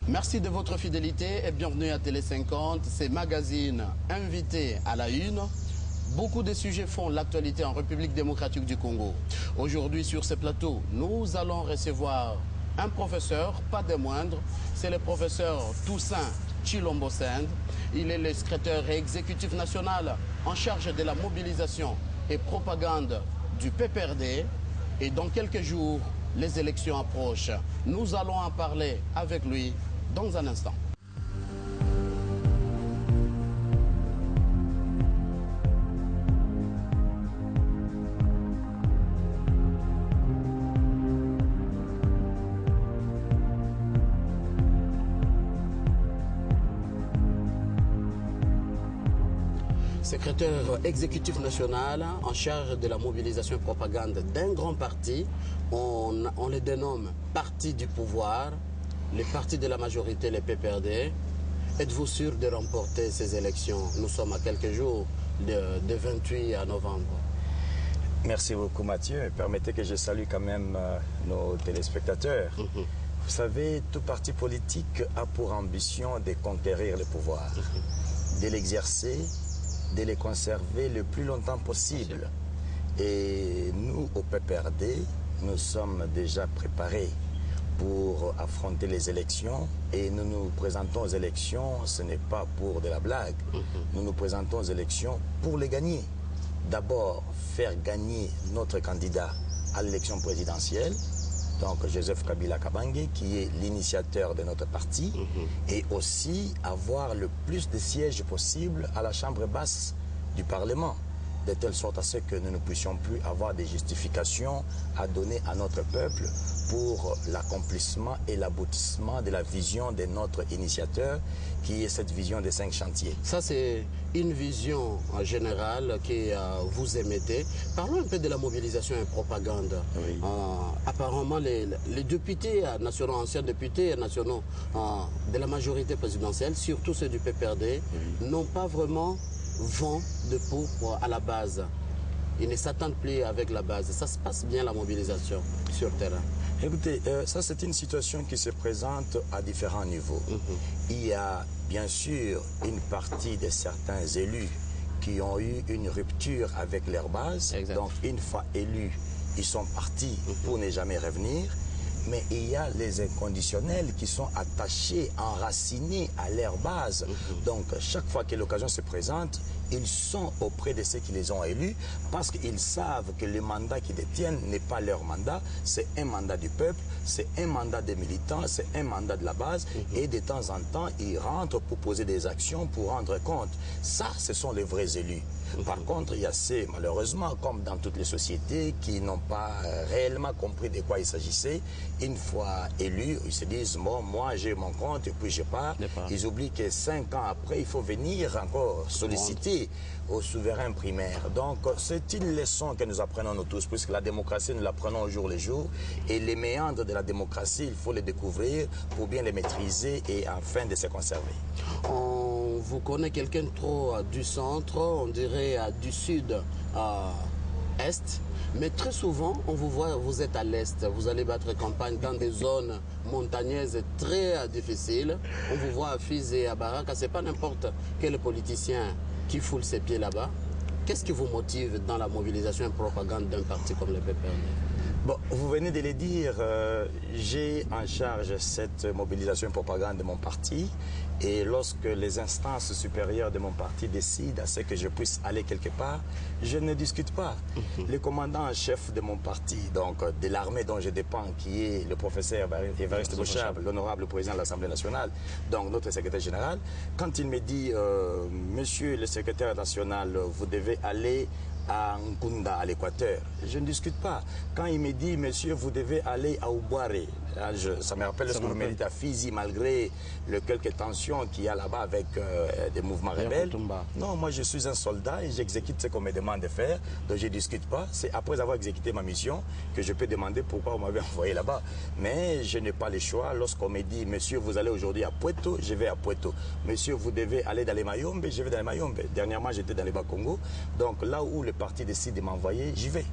Merci de votre fidélité et bienvenue à Télé 50, ces magazines invités à la une. Beaucoup de sujets font l'actualité en République démocratique du Congo. Aujourd'hui sur ce plateau, nous allons recevoir un professeur, pas des moindres, c'est le professeur Toussaint Tshilombo Send. Il est le secrétaire exécutif national en charge de la mobilisation et propagande du PPRD. Et dans quelques jours, les élections approchent. Nous allons en parler avec lui dans un instant. Secrétaire exécutif national en charge de la mobilisation et propagande d'un grand parti, on le dénomme parti du pouvoir, le parti de la majorité, le PPRD. Êtes-vous sûr de remporter ces élections? Nous sommes à quelques jours de 28 à novembre. Merci beaucoup Mathieu. Permettez que je salue quand même nos téléspectateurs. Vous savez, tout parti politique a pour ambition de conquérir le pouvoir, de l'exercer, de les conserver le plus longtemps possible. Et nous, au PPRD, nous sommes déjà préparés pour affronter les élections et nous nous présentons aux élections, ce n'est pas pour de la blague, nous nous présentons aux élections pour les gagner. D'abord, faire gagner notre candidat à l'élection présidentielle, donc Joseph Kabila Kabange, qui est l'initiateur de notre parti, et aussi avoir le plus de sièges possible à la chambre basse du Parlement, de telle sorte à ce que nous ne puissions plus avoir des justifications à donner à notre peuple pour l'accomplissement et l'aboutissement de la vision de notre initiateur, qui est cette vision des 5 chantiers. Ça, c'est une vision générale que vous émettez. Parlons un peu de la mobilisation et propagande. Oui. Apparemment, les députés nationaux, anciens députés nationaux de la majorité présidentielle, surtout ceux du PPRD, n'ont pas vraiment vent de pourpre à la base. Ils ne s'attendent plus avec la base. Ça se passe bien la mobilisation sur le terrain. Écoutez, ça c'est une situation qui se présente à différents niveaux. Il y a bien sûr une partie de certains élus qui ont eu une rupture avec leur base. Donc une fois élus, ils sont partis pour ne jamais revenir. Mais il y a les inconditionnels qui sont attachés, enracinés à leur base. Donc, chaque fois que l'occasion se présente, ils sont auprès de ceux qui les ont élus parce qu'ils savent que le mandat qu'ils détiennent n'est pas leur mandat, c'est un mandat du peuple, c'est un mandat des militants, c'est un mandat de la base. Et de temps en temps, ils rentrent pour poser des actions, pour rendre compte. Ça, ce sont les vrais élus. Par contre, il y a ceux, malheureusement, comme dans toutes les sociétés, qui n'ont pas réellement compris de quoi il s'agissait. Une fois élus, ils se disent, bon, moi j'ai mon compte et puis je pars. Ils oublient que 5 ans après, il faut venir encore solliciter au souverain primaire. Donc, c'est une leçon que nous apprenons nous tous, puisque la démocratie, nous l'apprenons au jour le jour. Et les méandres de la démocratie, il faut les découvrir pour bien les maîtriser et afin de se conserver. On vous connaît quelqu'un trop du centre, on dirait du sud à est, mais très souvent on vous voit, vous êtes à l'est, vous allez battre campagne dans des zones montagneuses très difficiles. On vous voit à Fizi et à Baraka, c'est pas n'importe quel politicien qui foule ses pieds là-bas. Qu'est-ce qui vous motive dans la mobilisation et propagande d'un parti comme le PPRD? Bon, vous venez de le dire, j'ai en charge cette mobilisation et propagande de mon parti. Et lorsque les instances supérieures de mon parti décident à ce que je puisse aller quelque part, je ne discute pas. Le commandant en chef de mon parti, donc de l'armée dont je dépends, qui est le professeur Évariste Bochab, l'honorable président de l'Assemblée nationale, donc notre secrétaire général, quand il me dit, monsieur le secrétaire national, vous devez aller à Nkunda, à l'Équateur, je ne discute pas. Quand il me dit, monsieur, vous devez aller à Ouboire, ça me rappelle ce que vous me dites à Fizi, malgré le quelques tensions qu'il y a là-bas avec des mouvements rebelles. Non, moi je suis un soldat et j'exécute ce qu'on me demande de faire, donc je ne discute pas. C'est après avoir exécuté ma mission que je peux demander pourquoi on m'avait envoyé là-bas. Mais je n'ai pas le choix. Lorsqu'on me dit, monsieur, vous allez aujourd'hui à Puerto, je vais à Puerto. Monsieur, vous devez aller dans les Mayombe, je vais dans les Mayombe. Dernièrement, j'étais dans les Bas-Congo. Donc là où le parti décide de m'envoyer, j'y vais.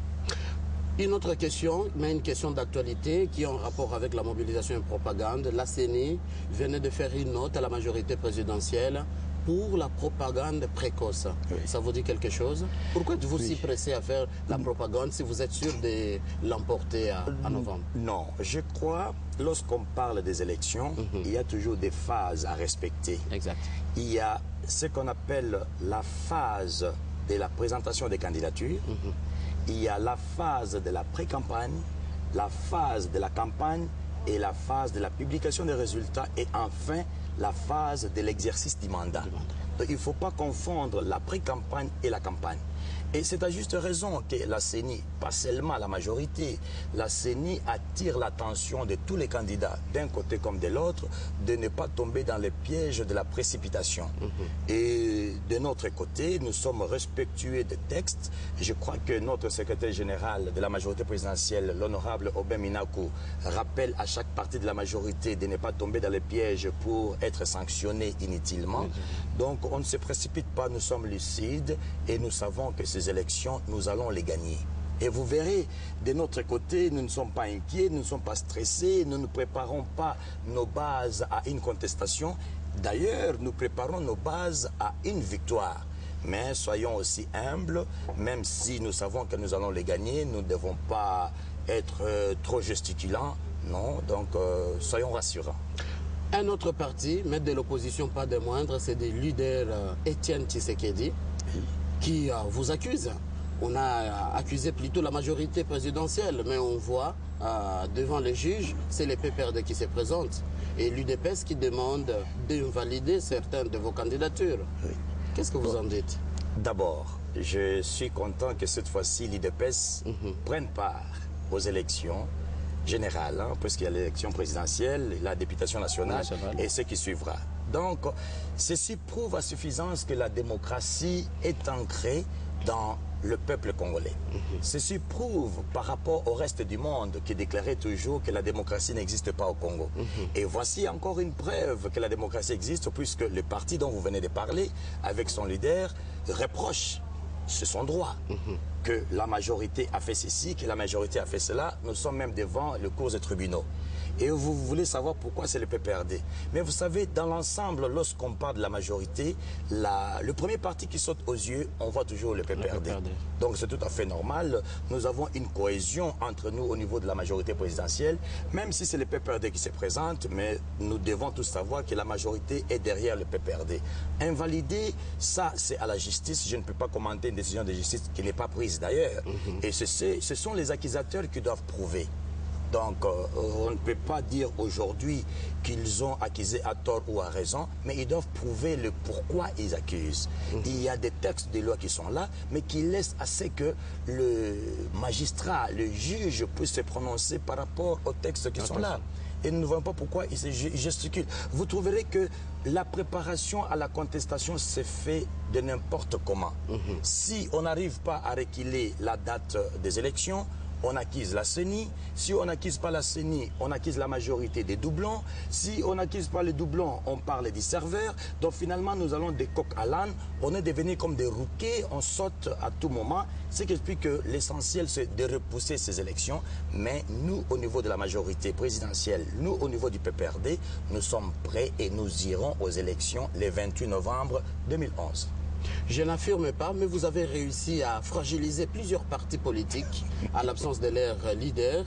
Une autre question, mais une question d'actualité qui est en rapport avec la mobilisation et propagande. La CENI venait de faire une note à la majorité présidentielle pour la propagande précoce. Oui. Ça vous dit quelque chose? Pourquoi êtes-vous si pressé à faire la propagande si vous êtes sûr de l'emporter à novembre? Non, je crois, lorsqu'on parle des élections, il y a toujours des phases à respecter. Exact. Il y a ce qu'on appelle la phase de la présentation des candidatures. Il y a la phase de la pré-campagne, la phase de la campagne et la phase de la publication des résultats et enfin la phase de l'exercice du mandat. Donc, il ne faut pas confondre la pré-campagne et la campagne. Et c'est à juste raison que la CENI, pas seulement la majorité, la CENI attire l'attention de tous les candidats, d'un côté comme de l'autre, de ne pas tomber dans les pièges de la précipitation. Et de notre côté, nous sommes respectueux des textes. Je crois que notre secrétaire général de la majorité présidentielle, l'honorable Aubin Minakou, rappelle à chaque parti de la majorité de ne pas tomber dans les pièges pour être sanctionné inutilement. Donc on ne se précipite pas, nous sommes lucides et nous savons que ces élections, nous allons les gagner. Et vous verrez, de notre côté, nous ne sommes pas inquiets, nous ne sommes pas stressés, nous ne préparons pas nos bases à une contestation. D'ailleurs, nous préparons nos bases à une victoire. Mais soyons aussi humbles, même si nous savons que nous allons les gagner, nous ne devons pas être trop gesticulants. Non, donc soyons rassurants. Un autre parti, mais de l'opposition pas des moindres, c'est des leaders Étienne Tshisekedi, qui vous accuse. On a accusé plutôt la majorité présidentielle, mais on voit devant les juges, c'est les PPRD qui se présentent. Et l'UDPS qui demande d'invalider certaines de vos candidatures. Oui. Qu'est-ce que vous en dites? D'abord, je suis content que cette fois-ci l'UDPS prenne part aux élections générales, puisqu'il y a l'élection présidentielle, la députation nationale et ce qui suivra. Donc, ceci prouve à suffisance que la démocratie est ancrée dans le peuple congolais. Ceci prouve par rapport au reste du monde qui déclarait toujours que la démocratie n'existe pas au Congo. Et voici encore une preuve que la démocratie existe puisque le parti dont vous venez de parler, avec son leader, reproche, c'est son droit, que la majorité a fait ceci, que la majorité a fait cela. Nous sommes même devant le cours des tribunaux. Et vous voulez savoir pourquoi c'est le PPRD. Mais vous savez, dans l'ensemble, lorsqu'on parle de la majorité, le premier parti qui saute aux yeux, on voit toujours le PPRD. Donc c'est tout à fait normal. Nous avons une cohésion entre nous au niveau de la majorité présidentielle, même si c'est le PPRD qui se présente, mais nous devons tous savoir que la majorité est derrière le PPRD. Invalider, ça c'est à la justice. Je ne peux pas commenter une décision de justice qui n'est pas prise d'ailleurs. Et ce sont les accusateurs qui doivent prouver. Donc, on ne peut pas dire aujourd'hui qu'ils ont accusé à tort ou à raison, mais ils doivent prouver le pourquoi ils accusent. Il y a des textes de loi qui sont là, mais qui laissent assez que le magistrat, le juge puisse se prononcer par rapport aux textes qui sont là. Et nous ne voyons pas pourquoi ils se gesticulent. Vous trouverez que la préparation à la contestation se fait de n'importe comment. Si on n'arrive pas à reculer la date des élections, on accuse la CENI. Si on n'accuse pas la CENI, on accuse la majorité des doublons. Si on n'accuse pas les doublons, on parle des serveurs. Donc finalement, nous allons des coqs à l'âne. On est devenu comme des rouquets, on saute à tout moment. Ce qui explique que l'essentiel, c'est de repousser ces élections. Mais nous, au niveau de la majorité présidentielle, nous, au niveau du PPRD, nous sommes prêts et nous irons aux élections le 28 novembre 2011. Je n'affirme pas, mais vous avez réussi à fragiliser plusieurs partis politiques à l'absence de leurs leaders.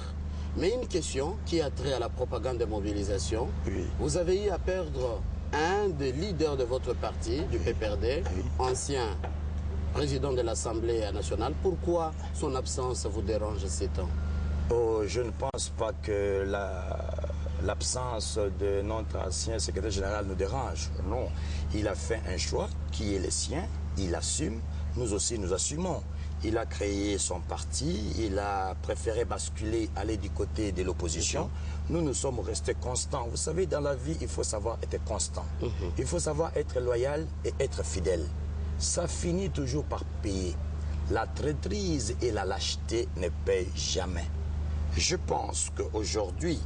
Mais une question qui a trait à la propagande de mobilisation. Vous avez eu à perdre un des leaders de votre parti, du PPRD, ancien président de l'Assemblée nationale. Pourquoi son absence vous dérange ces temps? Oh, je ne pense pas que l'absence de notre ancien secrétaire général nous dérange. Non, il a fait un choix qui est le sien, il assume, nous aussi nous assumons. Il a créé son parti, il a préféré basculer, aller du côté de l'opposition. Nous, nous sommes restés constants. Vous savez, dans la vie, il faut savoir être constant. Il faut savoir être loyal et être fidèle. Ça finit toujours par payer. La traîtrise et la lâcheté ne payent jamais. Je pense qu'aujourd'hui,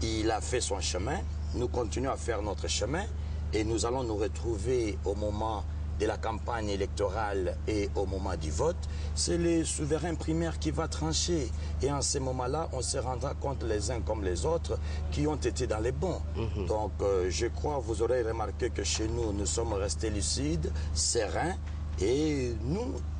il a fait son chemin, nous continuons à faire notre chemin et nous allons nous retrouver au moment de la campagne électorale et au moment du vote, c'est le souverain primaire qui va trancher. Et en ce moment-là, on se rendra compte les uns comme les autres qui ont été dans les bons. Donc, je crois, vous aurez remarqué que chez nous, nous sommes restés lucides, sereins, et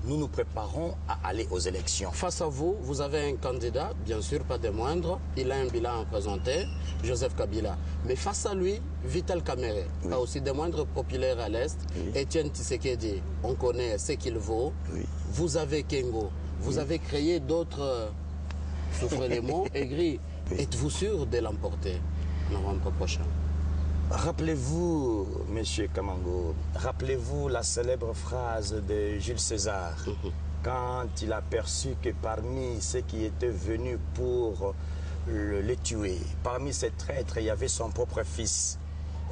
nous préparons à aller aux élections. Face à vous, vous avez un candidat, bien sûr, pas des moindres. Il a un bilan à présenter, Joseph Kabila. Mais face à lui, Vital Kamerhe, pas aussi des moindres populaires à l'Est. Etienne Tshisekedi, on connaît ce qu'il vaut. Vous avez Kengo. Vous avez créé d'autres, souffrez les mots, aigris. Êtes-vous sûr de l'emporter novembre prochain? Rappelez-vous, Monsieur Kamango, rappelez-vous la célèbre phrase de Jules César, quand il a perçu que parmi ceux qui étaient venus pour le tuer, parmi ces traîtres, il y avait son propre fils.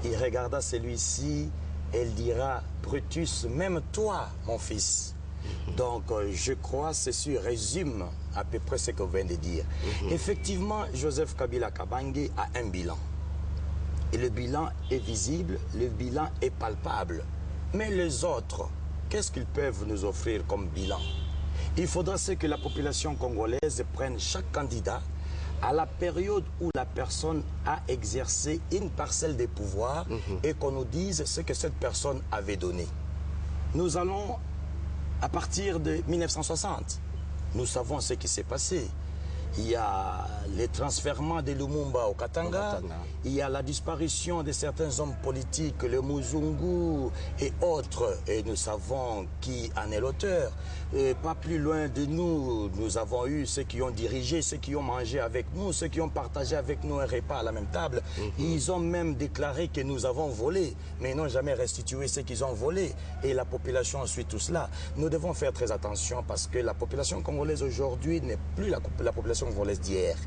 Il regarda celui-ci et il dira, Brutus, même toi, mon fils. Donc, je crois, ceci résume à peu près ce que vous venez de dire. Effectivement, Joseph Kabila Kabange a un bilan. Et le bilan est visible, le bilan est palpable. Mais les autres, qu'est-ce qu'ils peuvent nous offrir comme bilan? Il faudra que la population congolaise prenne chaque candidat à la période où la personne a exercé une parcelle de pouvoir et qu'on nous dise ce que cette personne avait donné. Nous allons, à partir de 1960, nous savons ce qui s'est passé. Il y a les transfèrements de Lumumba au Katanga, il y a la disparition de certains hommes politiques, le Muzungu et autres, et nous savons qui en est l'auteur. Pas plus loin de nous, nous avons eu ceux qui ont dirigé, ceux qui ont mangé avec nous, ceux qui ont partagé avec nous un repas à la même table. Ils ont même déclaré que nous avons volé, mais ils n'ont jamais restitué ce qu'ils ont volé. Et la population suit tout cela. Nous devons faire très attention parce que la population congolaise aujourd'hui n'est plus la population congolaise d'hier.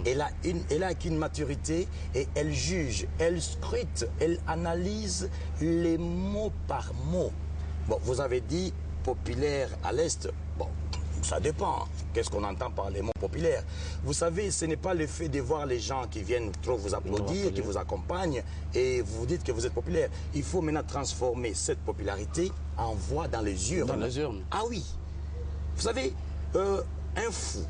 Elle a acquis une maturité et elle juge, elle scrute, elle analyse les mots par mot. Bon, vous avez dit populaire à l'Est. Bon, ça dépend. Qu'est-ce qu'on entend par les mots populaires? Vous savez, ce n'est pas le fait de voir les gens qui viennent trop vous applaudir, qui vous accompagnent et vous dites que vous êtes populaire. Il faut maintenant transformer cette popularité en voix dans les urnes. Dans les urnes. Ah oui. Vous savez, un fou,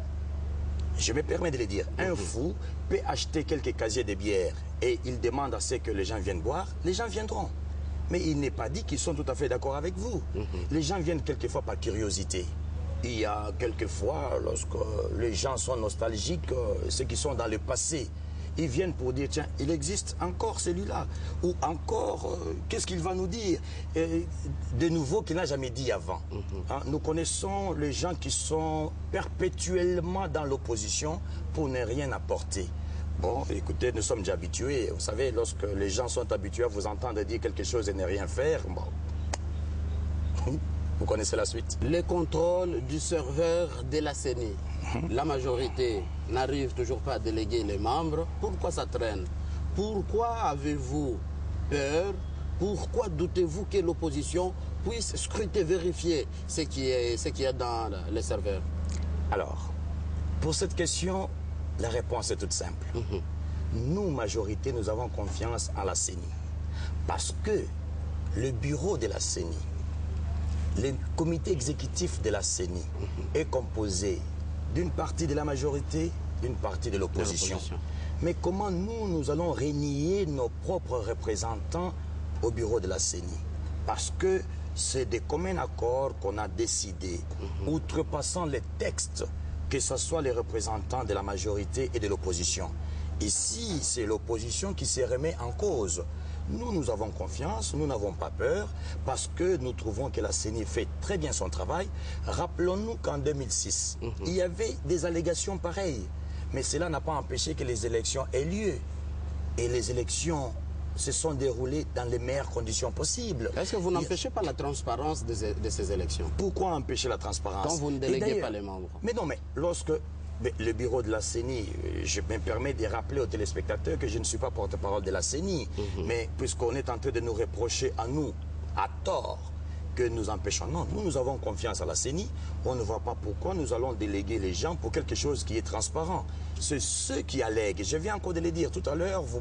je me permets de le dire, un fou peut acheter quelques casiers de bière et il demande à ce que les gens viennent boire, les gens viendront. Mais il n'est pas dit qu'ils sont tout à fait d'accord avec vous. Les gens viennent quelquefois par curiosité. Il y a quelquefois, lorsque les gens sont nostalgiques, ceux qui sont dans le passé, ils viennent pour dire, tiens, il existe encore celui-là. Ou encore, qu'est-ce qu'il va nous dire de nouveau qu'il n'a jamais dit avant. Nous connaissons les gens qui sont perpétuellement dans l'opposition pour ne rien apporter. Bon, écoutez, nous sommes déjà habitués. Vous savez, lorsque les gens sont habitués à vous entendre dire quelque chose et ne rien faire, bon, vous connaissez la suite. Le contrôle du serveur de la CENI. La majorité n'arrive toujours pas à déléguer les membres. Pourquoi ça traîne? Pourquoi avez-vous peur? Pourquoi doutez-vous que l'opposition puisse scruter, vérifier ce qui est dans les serveurs? Alors, pour cette question, la réponse est toute simple. Nous, majorité, nous avons confiance en la CENI. Parce que le bureau de la CENI, le comité exécutif de la CENI est composé d'une partie de la majorité, d'une partie de l'opposition. Mais comment nous allons renier nos propres représentants au bureau de la CENI? Parce que c'est des communs accords qu'on a décidé, outrepassant les textes, que ce soit les représentants de la majorité et de l'opposition. Ici, c'est l'opposition qui se remet en cause. Nous avons confiance, nous n'avons pas peur, parce que nous trouvons que la CENI fait très bien son travail. Rappelons-nous qu'en 2006, il y avait des allégations pareilles, mais cela n'a pas empêché que les élections aient lieu. Et les élections se sont déroulées dans les meilleures conditions possibles. Est-ce que vous n'empêchez pas la transparence de ces élections? Pourquoi empêcher la transparence? Quand vous ne déléguez pas les membres. Mais non, mais lorsque le bureau de la CENI, je me permets de rappeler aux téléspectateurs que je ne suis pas porte-parole de la CENI, mais puisqu'on est en train de nous reprocher à nous, à tort, que nous empêchons. Non, nous avons confiance à la CENI, on ne voit pas pourquoi nous allons déléguer les gens pour quelque chose qui est transparent. C'est ceux qui allèguent. Je viens encore de le dire tout à l'heure, vous